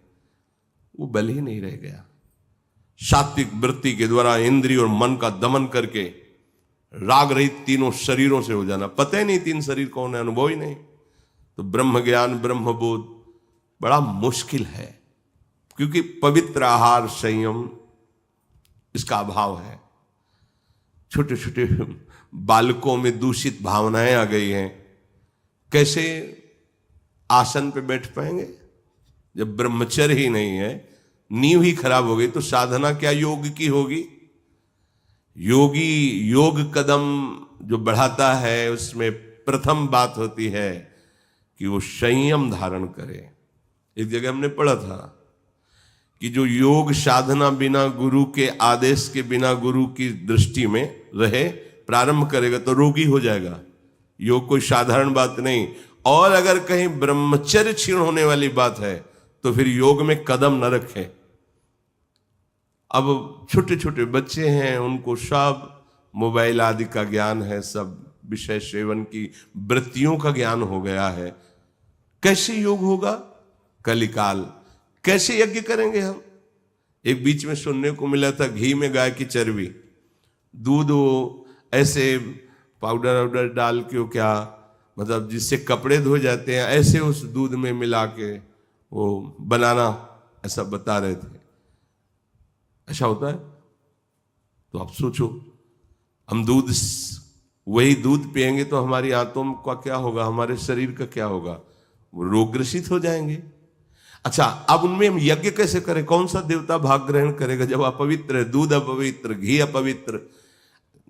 वो बल ही नहीं रह गया। सात्विक वृत्ति के द्वारा इंद्रिय और मन का दमन करके राग रहित तीनों शरीरों से हो जाना। पता ही नहीं तीन शरीर कौन है, अनुभव ही नहीं। तो ब्रह्म ज्ञान, ब्रह्म बोध बड़ा मुश्किल है, क्योंकि पवित्र आहार, संयम, इसका अभाव है। छोटे छोटे बालकों में दूषित भावनाएं आ गई हैं। कैसे आसन पे बैठ पाएंगे जब ब्रह्मचर्य ही नहीं है, नींव ही खराब हो गई, तो साधना क्या योग की होगी? योगी योग कदम जो बढ़ाता है, उसमें प्रथम बात होती है कि वो संयम धारण करे। एक जगह हमने पढ़ा था कि जो योग साधना बिना गुरु के आदेश के, बिना गुरु की दृष्टि में रहे, प्रारंभ करेगा तो रोगी हो जाएगा। योग कोई साधारण बात नहीं। और अगर कहीं ब्रह्मचर्य क्षीण होने वाली बात है तो फिर योग में कदम न रखें। अब छोटे छोटे बच्चे हैं, उनको सब मोबाइल आदि का ज्ञान है, सब विषय सेवन की वृत्तियों का ज्ञान हो गया है। कैसे योग होगा? कलिकाल। कैसे यज्ञ करेंगे हम? एक बीच में सुनने को मिला था, घी में गाय की चर्बी, दूध वो ऐसे पाउडर वाउडर डाल के, वो क्या मतलब जिससे कपड़े धो जाते हैं, ऐसे उस दूध में मिला के वो बनाना, ऐसा बता रहे थे। ऐसा होता है? तो आप सोचो, हम दूध, वही दूध पिएंगे तो हमारी आंतों का क्या होगा, हमारे शरीर का क्या होगा? वो रोग ग्रसित हो जाएंगे। अच्छा, अब उनमें हम यज्ञ कैसे करें? कौन सा देवता भाग ग्रहण करेगा जब अपवित्र है? दूध अपवित्र, घी अपवित्र।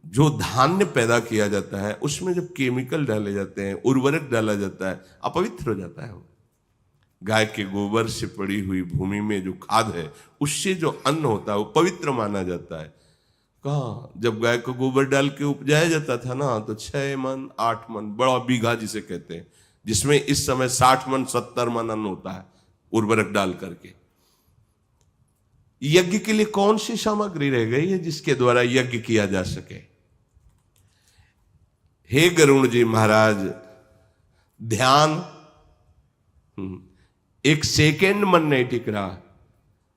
जो धान्य पैदा किया जाता है उसमें जब केमिकल डाले जाते हैं, उर्वरक डाला जाता है, अपवित्र हो जाता है वो। गाय के गोबर से पड़ी हुई भूमि में जो खाद है, उससे जो अन्न होता है वो पवित्र माना जाता है। कहाँ, जब गाय को गोबर डाल के उपजाया जाता था ना, तो 6 मन 8 मन, बड़ा बीघा जिसे कहते हैं, जिसमें इस समय 60 मन 70 मन अन्न होता है उर्वरक डाल करके। यज्ञ के लिए कौन सी सामग्री रह गई है जिसके द्वारा यज्ञ किया जा सके? हे गरुण जी महाराज, ध्यान। एक सेकेंड मन नहीं टिक रहा,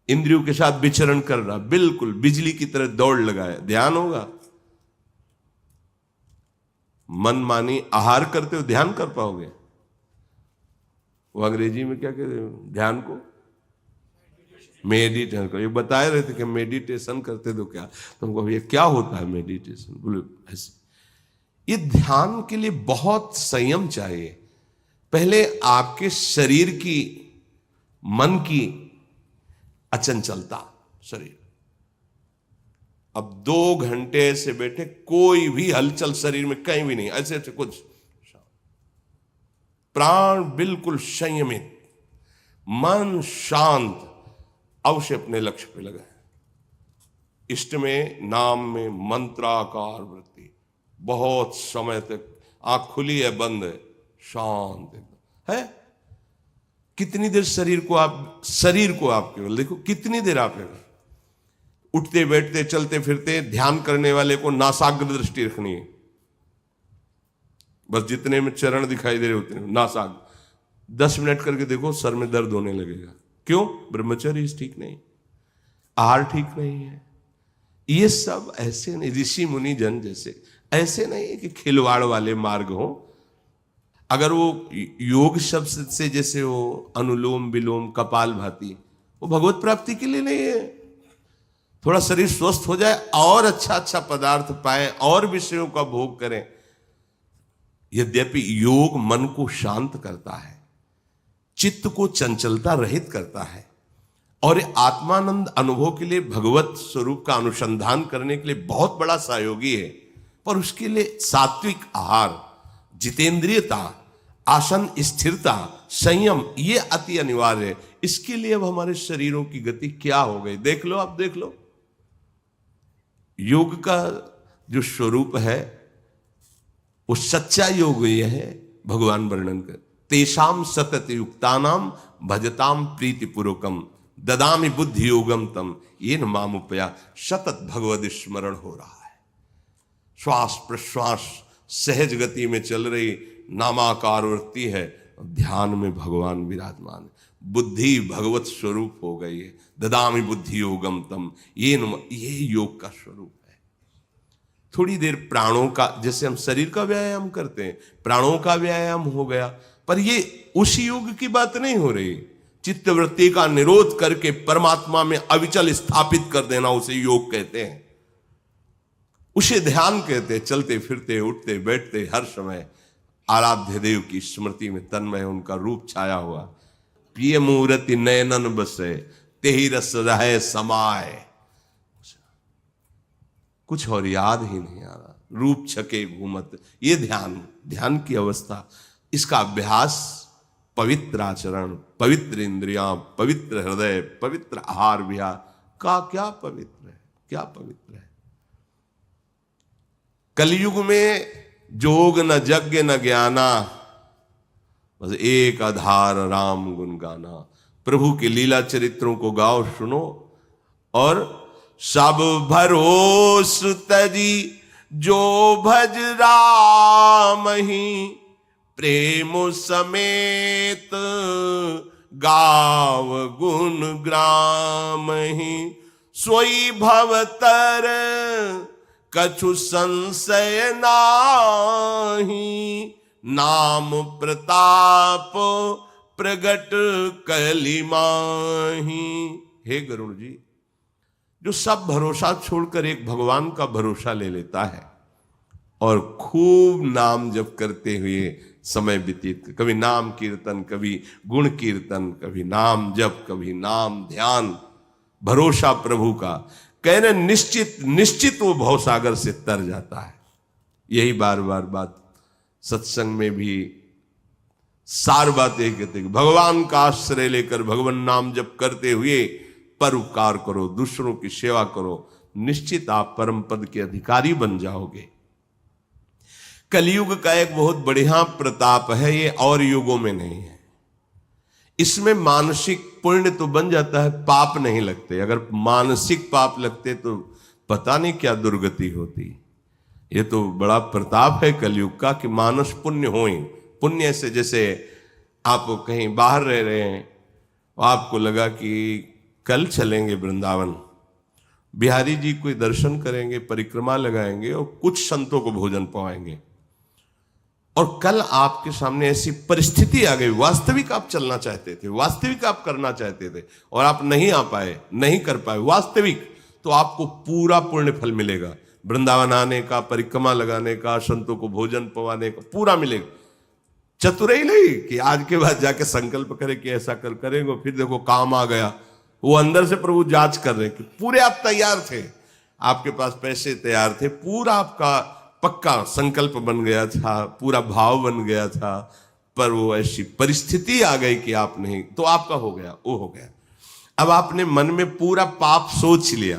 इंद्रियों के साथ विचरण कर रहा, बिल्कुल बिजली की तरह दौड़ लगाया। ध्यान होगा? मन मानी आहार करते हो ध्यान कर पाओगे? वो अंग्रेजी में क्या कहते हैं ध्यान को? मेडिटेशन को। ये बता रहे थे कि मेडिटेशन करते तो क्या, तुमको ये क्या होता है मेडिटेशन? बोले ऐसे। ये ध्यान के लिए बहुत संयम चाहिए। पहले आपके शरीर की, मन की अचंचलता, शरीर। अब 2 घंटे से बैठे, कोई भी हलचल शरीर में कहीं भी नहीं, ऐसे ऐसे कुछ, प्राण बिल्कुल संयमित, मन शांत, अवश्य अपने लक्ष्य पे लगाए। इष्ट में, नाम में मंत्राकार वृत्ति, बहुत समय तक आंख खुली है बंद है, शांत एकदम है। कितनी देर शरीर को आप केवल देखो, कितनी देर आप उठते बैठते चलते फिरते ध्यान करने वाले को नासाग्र दृष्टि रखनी है। बस जितने में चरण दिखाई दे रहे उतने नासाग्र। 10 मिनट करके देखो, सर में दर्द होने लगेगा। क्यों? ब्रह्मचर्य ठीक नहीं, आहार ठीक नहीं है। ये सब ऐसे नहीं, ऋषि मुनि जन जैसे ऐसे नहीं है कि खिलवाड़ वाले मार्ग हो। अगर वो योग शब्द से जैसे वो अनुलोम विलोम कपाल भाती, वो भगवत प्राप्ति के लिए नहीं है। थोड़ा शरीर स्वस्थ हो जाए और अच्छा अच्छा पदार्थ पाए और विषयों का भोग करें। यद्यपि योग मन को शांत करता है, चित्त को चंचलता रहित करता है, और आत्मानंद अनुभव के लिए, भगवत स्वरूप का अनुसंधान करने के लिए बहुत बड़ा सहयोगी है। पर उसके लिए सात्विक आहार, जितेंद्रियता, आसन स्थिरता, संयम, ये अति अनिवार्य है। इसके लिए अब हमारे शरीरों की गति क्या हो गई देख लो, आप देख लो। योग का जो स्वरूप है वो सच्चा योग ये है, भगवान वर्णन कर, तेषाम सतत युक्तानाम भजताम प्रीतिपूर्वकम ददामि बुद्धि योगम तम येन मामुपया। सतत भगवद स्मरण हो रहा है, श्वास प्रश्वास सहज गति में चल रही, नामाकार वृत्ति है, ध्यान में भगवान विराजमान है, बुद्धि भगवत स्वरूप हो गई है। ददामि बुद्धि योगम तम, ये योग का स्वरूप है। थोड़ी देर प्राणों का, जैसे हम शरीर का व्यायाम करते हैं, प्राणों का व्यायाम हो गया, पर ये उस योग की बात नहीं हो रही। चित्तवृत्ति का निरोध करके परमात्मा में अविचल स्थापित कर देना, उसे योग कहते हैं, उसे ध्यान कहते हैं। चलते फिरते उठते बैठते हर समय आराध्य देव की स्मृति में तन्मय उनका रूप छाया हुआ। प्रिय मूर्ति नयनन बसे, तेहि रस रहे समाए। कुछ और याद ही नहीं आ रहा, रूप छके घूमत। ये ध्यान की अवस्था, इसका अभ्यास, पवित्र आचरण, पवित्र इंद्रियां, पवित्र हृदय, पवित्र आहार विहार का क्या पवित्र है, क्या पवित्र है। कलयुग में जोग न यज्ञ न ज्ञाना, बस एक आधार राम गुण गाना। प्रभु के लीला चरित्रों को गाओ, सुनो, और सब भरोस तजी जो भज राम ही, प्रेम समेत गाव गुण ग्राम ही। सोई भवतर कछु संशय नाही, नाम प्रताप प्रगट कली माही। हे गरुड़ जी, जो सब भरोसा छोड़कर एक भगवान का भरोसा ले लेता है और खूब नाम जप करते हुए समय व्यतीत, कभी नाम कीर्तन, कभी गुण कीर्तन, कभी नाम जप, कभी नाम ध्यान, भरोसा प्रभु का। कहने निश्चित निश्चित वो भवसागर से तर जाता है। यही बार बार बात सत्संग में भी सार बात यही कहते हैं, भगवान का आश्रय लेकर भगवान नाम जप करते हुए परोपकार करो, दूसरों की सेवा करो, निश्चित आप परम पद के अधिकारी बन जाओगे। कलयुग का एक बहुत बढ़िया प्रताप है, ये और युगों में नहीं है। इसमें मानसिक पुण्य तो बन जाता है, पाप नहीं लगते। अगर मानसिक पाप लगते तो पता नहीं क्या दुर्गति होती। ये तो बड़ा प्रताप है कलयुग का कि मानस पुण्य होए। पुण्य से जैसे आप कहीं बाहर रह रहे हैं, आपको लगा कि कल चलेंगे वृंदावन, बिहारी जी कोई दर्शन करेंगे, परिक्रमा लगाएंगे और कुछ संतों को भोजन पाएंगे, और कल आपके सामने ऐसी परिस्थिति आ गई, वास्तविक आप चलना चाहते थे, वास्तविक आप करना चाहते थे और आप नहीं आ पाए, नहीं कर पाए वास्तविक, तो आपको पूरा पुण्य फल मिलेगा। वृंदावन आने का, परिक्रमा लगाने का, संतों को भोजन पवाने का पूरा मिलेगा। चतुराई नहीं कि आज के बाद जाके संकल्प करें कि ऐसा करेंगे, फिर देखो काम आ गया। वो अंदर से प्रभु जांच कर रहे कि पूरे आप तैयार थे, आपके पास पैसे तैयार थे, पूरा आपका पक्का संकल्प बन गया था, पूरा भाव बन गया था, पर वो ऐसी परिस्थिति आ गई कि आप नहीं, तो आपका हो गया, वो हो गया। अब आपने मन में पूरा पाप सोच लिया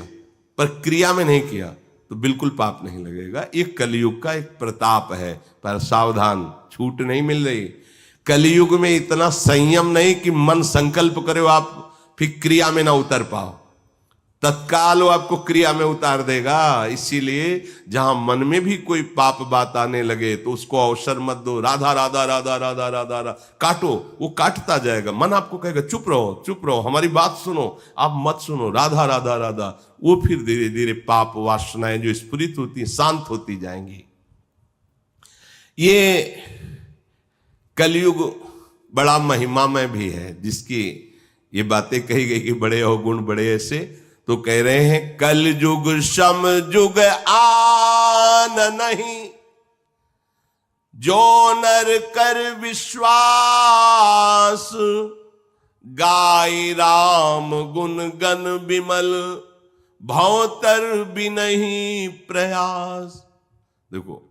पर क्रिया में नहीं किया तो बिल्कुल पाप नहीं लगेगा। ये कलयुग का एक प्रताप है, पर सावधान, छूट नहीं मिल रही। कलयुग में इतना संयम नहीं कि मन संकल्प करे आप फिर क्रिया में ना उतर पाओ, तत्काल वो आपको क्रिया में उतार देगा। इसीलिए जहां मन में भी कोई पाप बात आने लगे तो उसको अवसर मत दो। राधा राधा राधा राधा राधा राधा काटो, वो काटता जाएगा। मन आपको कहेगा चुप रहो, चुप रहो, हमारी बात सुनो, आप मत सुनो, राधा राधा राधा। वो फिर धीरे धीरे पाप वासनाएं जो स्फुरित होती शांत होती जाएंगी। ये कलयुग बड़ा महिमामय भी है, जिसकी ये बातें कही गई कि बड़े अवगुण बड़े ऐसे, तो कह रहे हैं कल युग सम युग आन नहीं, जो नर कर विश्वास, गाय राम गुण गण विमल, भवतर भी नहीं प्रयास। देखो,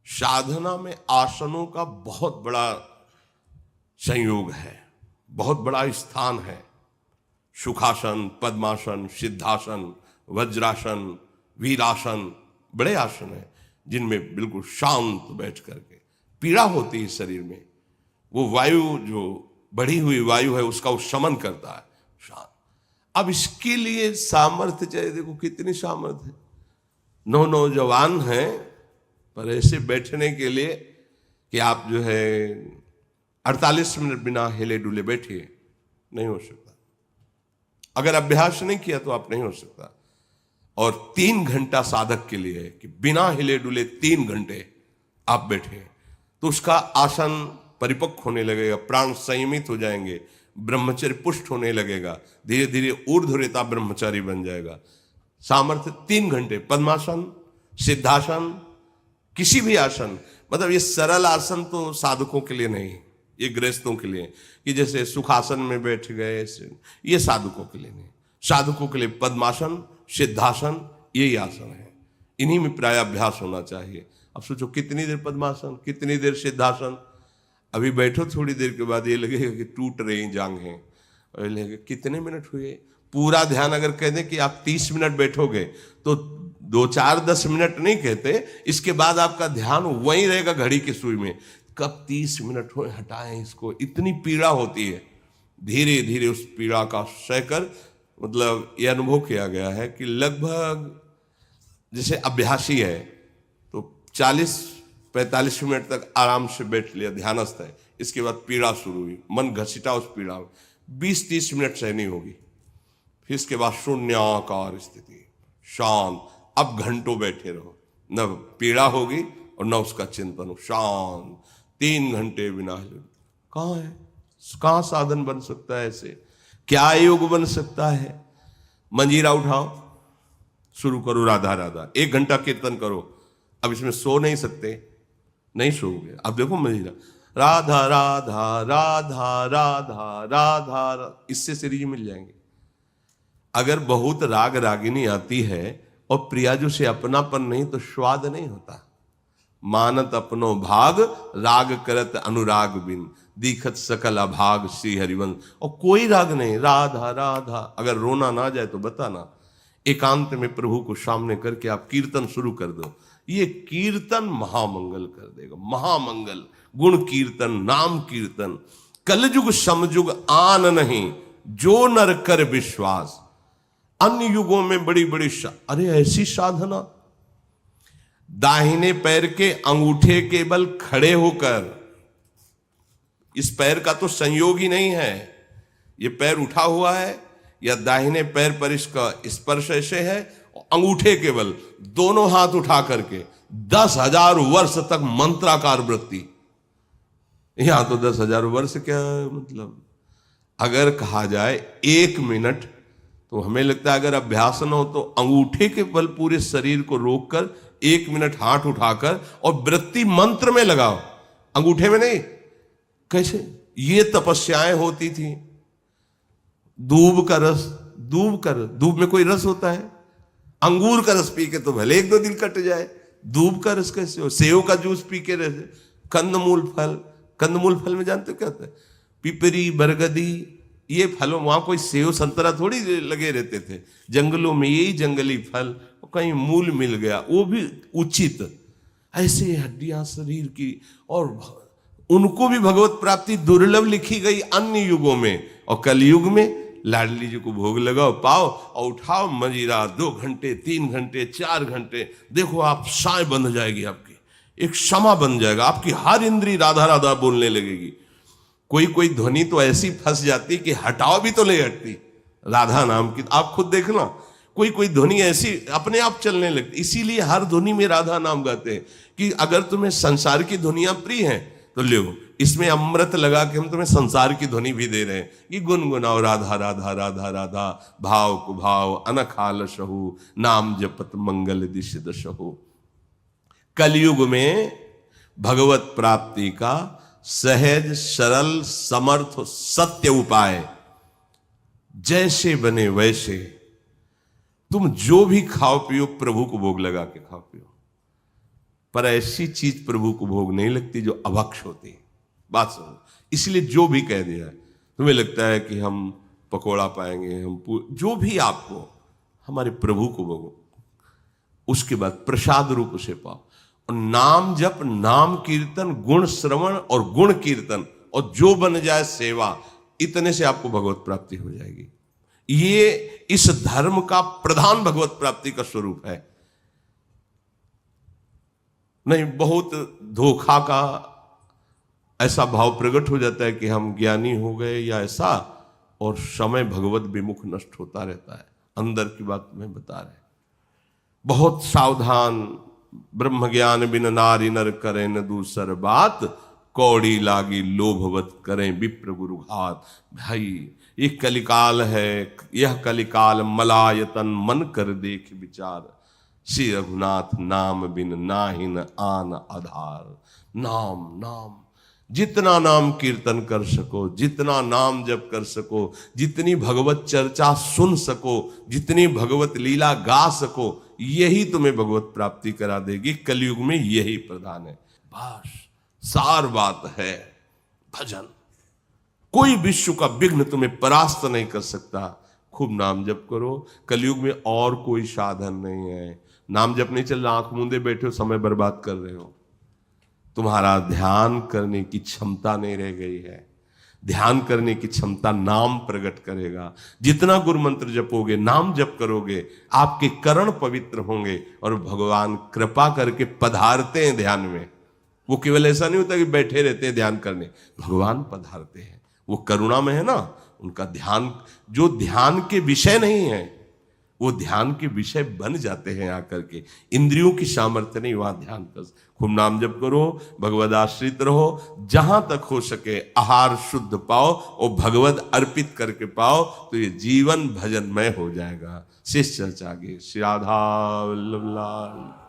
साधना में आसनों का बहुत बड़ा संयोग है, बहुत बड़ा स्थान है। सुखासन, पद्मासन, सिद्धासन, वज्रासन, वीरासन, बड़े आसन हैं जिनमें बिल्कुल शांत बैठ करके, पीड़ा होती है शरीर में, वो वायु जो बढ़ी हुई वायु है उसका वो शमन करता है, शांत। अब इसके लिए सामर्थ्य चाहिए। देखो कितनी सामर्थ्य है, नौजवान हैं, पर ऐसे बैठने के लिए कि आप जो है 48 मिनट बिना हिले डुले बैठिए, नहीं हो सकता। अगर अभ्यास नहीं किया तो आप नहीं हो सकता। और 3 घंटा साधक के लिए है कि बिना हिले डुले 3 घंटे आप बैठे, तो उसका आसन परिपक्व होने लगेगा, प्राण संयमित हो जाएंगे, ब्रह्मचर्य पुष्ट होने लगेगा, धीरे धीरे ऊर्ध्वरेता ब्रह्मचारी बन जाएगा। सामर्थ्य 3 घंटे, पद्मासन, सिद्धासन, किसी भी आसन, मतलब ये सरल आसन तो साधकों के लिए नहीं, ये गृहस्थों के लिए, कि जैसे सुखासन में बैठ गए, ये साधकों के लिए नहीं। साधकों के लिए पद्मासन, सिद्धासन, यही आसन है, इन्हीं में प्राय अभ्यास होना चाहिए। अब सोचो कितनी देर पद्मासन, कितनी देर सिद्धासन, अभी बैठो, थोड़ी देर के बाद ये लगेगा कि टूट रही जांघें, और लगेगा कितने मिनट हुए। पूरा ध्यान अगर कह दें कि आप 30 मिनट बैठोगे तो 2-4-10 मिनट नहीं कहते, इसके बाद आपका ध्यान वहीं रहेगा घड़ी की सुई में, कब 30 मिनट हो हटाएं इसको। इतनी पीड़ा होती है, धीरे धीरे उस पीड़ा का सहकर, मतलब ये अनुभव किया गया है कि लगभग जैसे अभ्यासी है तो 40-45 मिनट तक आराम से बैठ लिया, ध्यानस्थ है, इसके बाद पीड़ा शुरू हुई, मन घसीटा उस पीड़ा में, 20-30 मिनट सहनी होगी, फिर इसके बाद शून्याकार स्थिति, शांत। अब घंटों बैठे रहो, न पीड़ा होगी और न उसका चिंतन हो, शांत। 3 घंटे बिना हिले, कहाँ है, कहाँ साधन बन सकता है ऐसे, क्या योग बन सकता है। मंजीरा उठाओ, शुरू करो राधा राधा, 1 घंटा कीर्तन करो। अब इसमें सो नहीं सकते, नहीं सोओगे। अब देखो मंजीरा राधा राधा राधा राधा राधा, इससे सीरीज मिल जाएंगे। अगर बहुत राग रागिनी आती है और प्रियाजू से अपनापन नहीं तो स्वाद नहीं होता। मानत अपनो भाग राग करत अनुराग बिन, दीखत सकल अभाग श्री हरिवंश। और कोई राग नहीं, राधा राधा। अगर रोना ना जाए तो बताना, एकांत में प्रभु को सामने करके आप कीर्तन शुरू कर दो। ये कीर्तन महामंगल कर देगा, महामंगल। गुण कीर्तन, नाम कीर्तन, कलयुग समयुग आन नहीं, जो नर कर विश्वास। अन्य युगों में बड़ी बड़ी अरे ऐसी साधना, दाहिने पैर के अंगूठे के बल खड़े होकर, इस पैर का तो संयोग ही नहीं है, ये पैर उठा हुआ है या दाहिने पैर पर इसका स्पर्श ऐसे है, अंगूठे के बल दोनों हाथ उठा करके 10,000 वर्ष तक मंत्राकार वृत्ति। यहां तो 10,000 वर्ष क्या मतलब, अगर कहा जाए 1 मिनट, तो हमें लगता है अगर अभ्यास न हो तो अंगूठे के बल पूरे शरीर को रोककर 1 मिनट हाथ उठाकर और वृत्ति मंत्र में लगाओ, अंगूठे में नहीं। कैसे ये तपस्याएं होती थी। दूब का रस, दूब में कोई रस होता है? अंगूर का रस पी के तो भले 1-2 दिन कट जाए, दूब का रस कैसे हो? सेव का जूस पी के रहे, कंदमूल फल में जानते हो क्या होता है? पिपरी, बरगदी, ये फलों, वहां कोई सेव संतरा थोड़ी लगे रहते थे, जंगलों में यही जंगली फल, कहीं मूल मिल गया वो भी उचित। ऐसे हड्डियां शरीर की, और उनको भी भगवत प्राप्ति दुर्लभ लिखी गई अन्य युगों में। और कलयुग में लाडली जी को भोग लगाओ, पाओ और उठाओ मजीरा, 2 घंटे 3 घंटे 4 घंटे, देखो आप साय बंध जाएगी, आपकी एक क्षमा बन जाएगा, आपकी हर इंद्री राधा राधा बोलने लगेगी। कोई ध्वनि तो ऐसी फंस जाती कि हटाओ भी तो नहीं हटती, राधा नाम की। आप खुद देखना, कोई ध्वनि ऐसी अपने आप चलने लगती। इसीलिए हर ध्वनि में राधा नाम गाते हैं कि अगर तुम्हें संसार की ध्वनियां प्रिय हैं तो लो, इसमें अमृत लगा के हम तुम्हें संसार की ध्वनि भी दे रहे हैं। ये गुनगुनाओ राधा राधा राधा राधा, भाव कुभाव अनखाल सहु, नाम जपत मंगल दिश दशहु। कलयुग में भगवत प्राप्ति का सहज सरल समर्थ सत्य उपाय, जैसे बने वैसे तुम जो भी खाओ पियो प्रभु को भोग लगा के खाओ पियो, पर ऐसी चीज प्रभु को भोग नहीं लगती जो अभक्ष होती है। बात सुनो, इसलिए जो भी कह दिया, तुम्हें लगता है कि हम पकोड़ा पाएंगे, हम जो भी आपको हमारे प्रभु को भोगो, उसके बाद प्रसाद रूप उसे पाओ। और नाम जप, नाम कीर्तन, गुण श्रवण और गुण कीर्तन, और जो बन जाए सेवा, इतने से आपको भगवत प्राप्ति हो जाएगी। ये इस धर्म का प्रधान भगवत प्राप्ति का स्वरूप है। नहीं, बहुत धोखा का ऐसा भाव प्रकट हो जाता है कि हम ज्ञानी हो गए या ऐसा, और समय भगवत विमुख नष्ट होता रहता है। अंदर की बात में बता रहे, बहुत सावधान। ब्रह्म ज्ञान बिन नारी नर करें न दूसर बात, कौड़ी लागी लोभवत करें विप्र गुरु घात। भाई ये कलिकाल है, यह कलिकाल मलायतन, मन कर देख विचार। श्री रघुनाथ नाम बिन नाहिन आन आधार। नाम नाम, जितना नाम कीर्तन कर सको, जितना नाम जप कर सको, जितनी भगवत चर्चा सुन सको, जितनी भगवत लीला गा सको, यही तुम्हें भगवत प्राप्ति करा देगी। कलयुग में यही प्रधान है। बस सार बात है भजन। कोई विश्व का विघ्न तुम्हें परास्त नहीं कर सकता। खूब नाम जप करो। कलयुग में और कोई साधन नहीं है। नाम जप नहीं चल रहा, आंख मूंदे बैठे हो, समय बर्बाद कर रहे हो। तुम्हारा ध्यान करने की क्षमता नहीं रह गई है। ध्यान करने की क्षमता नाम प्रकट करेगा। जितना गुरु मंत्र जपोगे, नाम जप करोगे, आपके करण पवित्र होंगे और भगवान कृपा करके पधारते हैं ध्यान में। वो केवल ऐसा नहीं होता कि बैठे रहते हैं ध्यान करने, भगवान पधारते हैं। वो करुणा में है ना, उनका ध्यान, जो ध्यान के विषय नहीं है वो ध्यान के विषय बन जाते हैं आकर के। इंद्रियों की सामर्थ्य नहीं, वहां ध्यान कर। खूब नाम जप करो, भगवद आश्रित रहो, जहां तक हो सके आहार शुद्ध पाओ और भगवद अर्पित करके पाओ, तो ये जीवन भजनमय हो जाएगा। शेष चर्चा आगे। श्री राधा वल्लभ लाल।